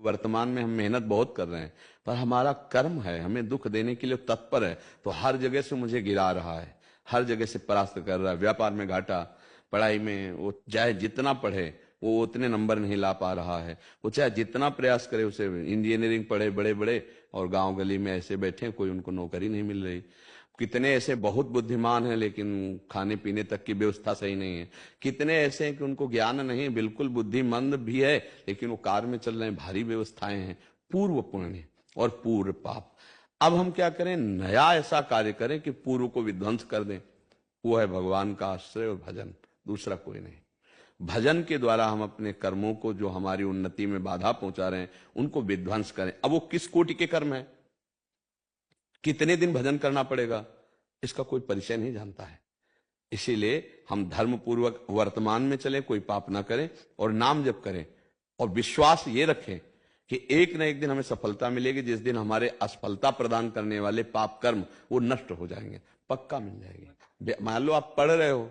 वर्तमान में हम मेहनत बहुत कर रहे हैं, पर हमारा कर्म है हमें दुख देने के लिए तत्पर है, तो हर जगह से मुझे गिरा रहा है, हर जगह से परास्त कर रहा है। व्यापार में घाटा, पढ़ाई में वो चाहे जितना पढ़े वो उतने नंबर नहीं ला पा रहा है, वो चाहे जितना प्रयास करे, उसे इंजीनियरिंग पढ़े बड़े बड़े और गांव गली में ऐसे बैठे, कोई उनको नौकरी नहीं मिल रही। कितने ऐसे बहुत बुद्धिमान हैं लेकिन खाने पीने तक की व्यवस्था सही नहीं है। कितने ऐसे हैं कि उनको ज्ञान नहीं, बिल्कुल बुद्धिमंद भी है लेकिन वो कार में चल रहे हैं, भारी व्यवस्थाएं हैं। पूर्व पुण्य और पूर्व पाप। अब हम क्या करें, नया ऐसा कार्य करें कि पूर्व को विध्वंस कर दें। वो है भगवान का आश्रय और भजन, दूसरा कोई नहीं। भजन के द्वारा हम अपने कर्मों को, जो हमारी उन्नति में बाधा पहुंचा रहे हैं, उनको विध्वंस करें। अब वो किस कोटि के कर्म है, कितने दिन भजन करना पड़ेगा, इसका कोई परिचय नहीं जानता है। इसीलिए हम धर्म पूर्वक वर्तमान में चलें, कोई पाप ना करें और नाम जप करें, और विश्वास ये रखें कि एक न एक दिन हमें सफलता मिलेगी, जिस दिन हमारे असफलता प्रदान करने वाले पाप कर्म वो नष्ट हो जाएंगे, पक्का मिल जाएगी। मान लो आप पढ़ रहे हो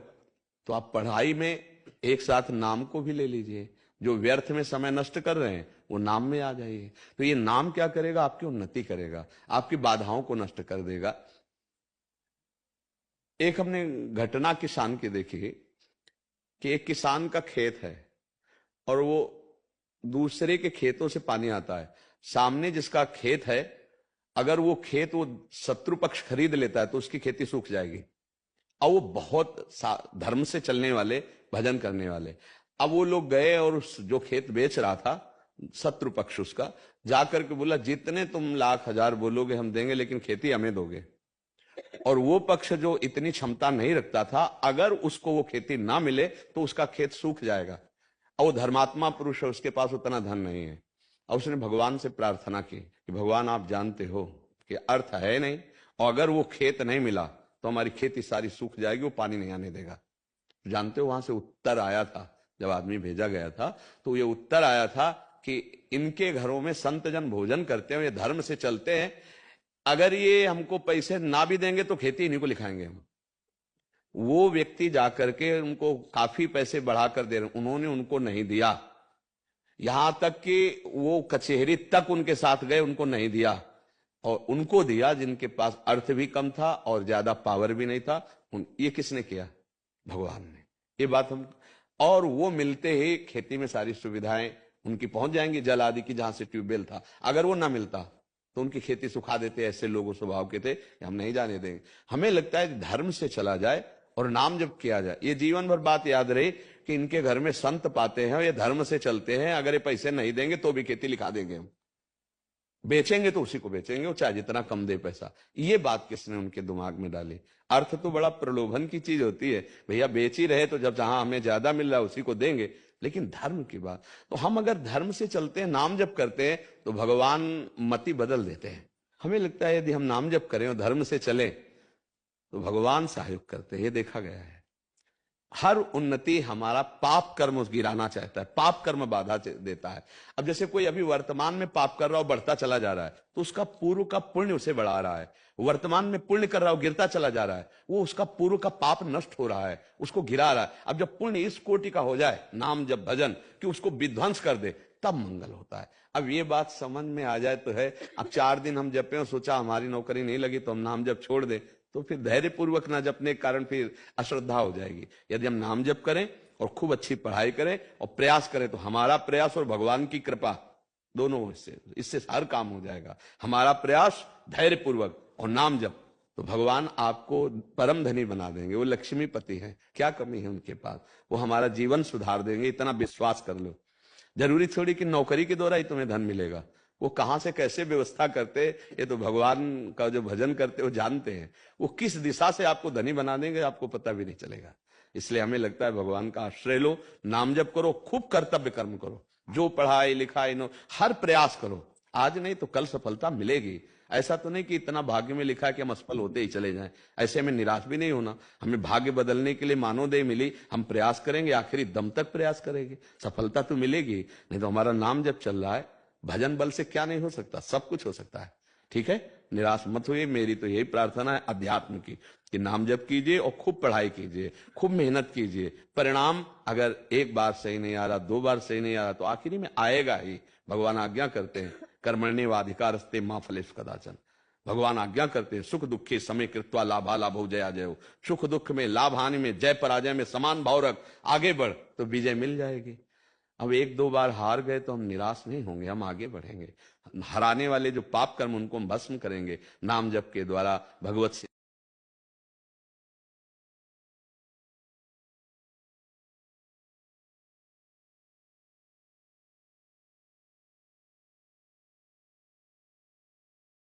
तो आप पढ़ाई में एक साथ नाम को भी ले लीजिए। जो व्यर्थ में समय नष्ट कर रहे हैं वो नाम में आ जाइए, तो ये नाम क्या करेगा, आपकी उन्नति करेगा, आपकी बाधाओं को नष्ट कर देगा। एक हमने घटना किसान की देखी कि एक किसान का खेत है और वो दूसरे के खेतों से पानी आता है। सामने जिसका खेत है, अगर वो खेत वो शत्रु पक्ष खरीद लेता है तो उसकी खेती सूख जाएगी। और वो बहुत धर्म से चलने वाले, भजन करने वाले। अब वो लोग गए और उस जो खेत बेच रहा था शत्रु पक्ष, उसका जाकर के बोला जितने तुम लाख हजार बोलोगे हम देंगे, लेकिन खेती हमें दोगे। और वो पक्ष जो इतनी क्षमता नहीं रखता था, अगर उसको वो खेती ना मिले तो उसका खेत सूख जाएगा। और वो धर्मात्मा पुरुष है, उसके पास उतना धन नहीं है। और उसने भगवान से प्रार्थना की कि भगवान आप जानते हो कि अर्थ है नहीं, और अगर वो खेत नहीं मिला तो हमारी खेती सारी सूख जाएगी, वो पानी नहीं आने देगा। जानते हो वहां से उत्तर आया था, जब आदमी भेजा गया था तो ये उत्तर आया था कि इनके घरों में संत जन भोजन करते हैं, ये धर्म से चलते हैं, अगर ये हमको पैसे ना भी देंगे तो खेती इन्हीं को लिखाएंगे हम। वो व्यक्ति जाकर के उनको काफी पैसे बढ़ाकर दे रहे, उन्होंने उनको नहीं दिया। यहां तक कि वो कचहरी तक उनके साथ गए, उनको नहीं दिया। और उनको दिया जिनके पास अर्थ भी कम था और ज्यादा पावर भी नहीं था। ये किसने किया, भगवान ने। ये बात हम, और वो मिलते ही खेती में सारी सुविधाएं उनकी पहुंच जाएंगी, जल आदि की, जहां से ट्यूबवेल था। अगर वो ना मिलता तो उनकी खेती सुखा देते। ऐसे लोगों स्वभाव के थे, हम नहीं जाने देंगे। हमें लगता है धर्म से चला जाए और नाम जब किया जाए। ये जीवन भर बात याद रही कि इनके घर में संत पाते हैं, ये धर्म से चलते हैं, अगर ये पैसे नहीं देंगे तो भी खेती लिखा देंगे हम, बेचेंगे तो उसी को बेचेंगे, वो चाहे जितना कम दे पैसा। ये बात किसने उनके दिमाग में डाली। अर्थ तो बड़ा प्रलोभन की चीज होती है, भैया बेच ही रहे तो जब जहां हमें ज्यादा मिल रहा है उसी को देंगे। लेकिन धर्म की बात, तो हम अगर धर्म से चलते हैं, नाम जप करते हैं, तो भगवान मति बदल देते हैं। हमें लगता है यदि हम नाम जप करें और धर्म से चलें तो भगवान सहयोग करते हैं, ये देखा गया है। हर उन्नति हमारा पाप कर्म गिराना चाहता है, पाप कर्म बाधा देता है। अब जैसे कोई अभी वर्तमान में पाप कर रहा हो, बढ़ता चला जा रहा है, तो उसका पूर्व का पुण्य उसे बढ़ा रहा है। वर्तमान में पुण्य कर रहा हो, गिरता चला जा रहा है, वो उसका पूर्व का पाप नष्ट हो रहा है, उसको गिरा रहा है। अब जब पुण्य इस कोटि का हो जाए, नाम जब भजन, कि उसको विध्वंस कर दे, तब मंगल होता है। अब ये बात समझ में आ जाए तो है। अब 4 दिन हम जपे और सोचा हमारी नौकरी नहीं लगी तो हम नाम जप छोड़ दें, तो फिर धैर्य पूर्वक ना जपने के कारण फिर अश्रद्धा हो जाएगी। यदि हम नाम जप करें और खूब अच्छी पढ़ाई करें और प्रयास करें, तो हमारा प्रयास और भगवान की कृपा दोनों इससे हर काम हो जाएगा। हमारा प्रयास धैर्य पूर्वक और नाम जप, तो भगवान आपको परम धनी बना देंगे। वो लक्ष्मीपति हैं, क्या कमी है उनके पास, वो हमारा जीवन सुधार देंगे, इतना विश्वास कर लो। जरूरी थोड़ी कि नौकरी के द्वारा ही तुम्हें धन मिलेगा, वो कहां से कैसे व्यवस्था करते, ये तो भगवान का जो भजन करते वो जानते हैं। वो किस दिशा से आपको धनी बना देंगे आपको पता भी नहीं चलेगा। इसलिए हमें लगता है भगवान का आश्रय लो, नाम जप करो, खूब कर्तव्य कर्म करो, जो पढ़ाई लिखाई नो हर प्रयास करो। आज नहीं तो कल सफलता मिलेगी। ऐसा तो नहीं कि इतना भाग्य में लिखा है कि हम असफल होते ही चले जाएं। ऐसे में निराश भी नहीं होना। हमें भाग्य बदलने के लिए मानवदेह मिली, हम प्रयास करेंगे, आखिरी दम तक प्रयास करेंगे, सफलता तो मिलेगी। नहीं तो हमारा नाम जब चल रहा है, भजन बल से क्या नहीं हो सकता, सब कुछ हो सकता है। ठीक है, निराश मत होइए। मेरी तो यही प्रार्थना है अध्यात्म की, कि नाम जप कीजिए और खूब पढ़ाई कीजिए, खूब मेहनत कीजिए। परिणाम अगर एक बार सही नहीं आ रहा, 2 बार सही नहीं आ रहा, तो आखिरी में आएगा ही। भगवान आज्ञा करते हैं कर्मण्येवाधिकारस्ते मा फलेषु कदाचन। भगवान आज्ञा करते हैं सुख दुखे समय कृत्वा लाभा लाभो जया जयो। सुख दुख में, लाभ हानि में, जय पराजय में समान भाव रख, आगे बढ़ तो विजय मिल जाएगी। अब एक दो बार हार गए तो हम निराश नहीं होंगे, हम आगे बढ़ेंगे। हराने वाले जो पाप कर्म उनको हम भस्म करेंगे नाम जप के द्वारा, भगवत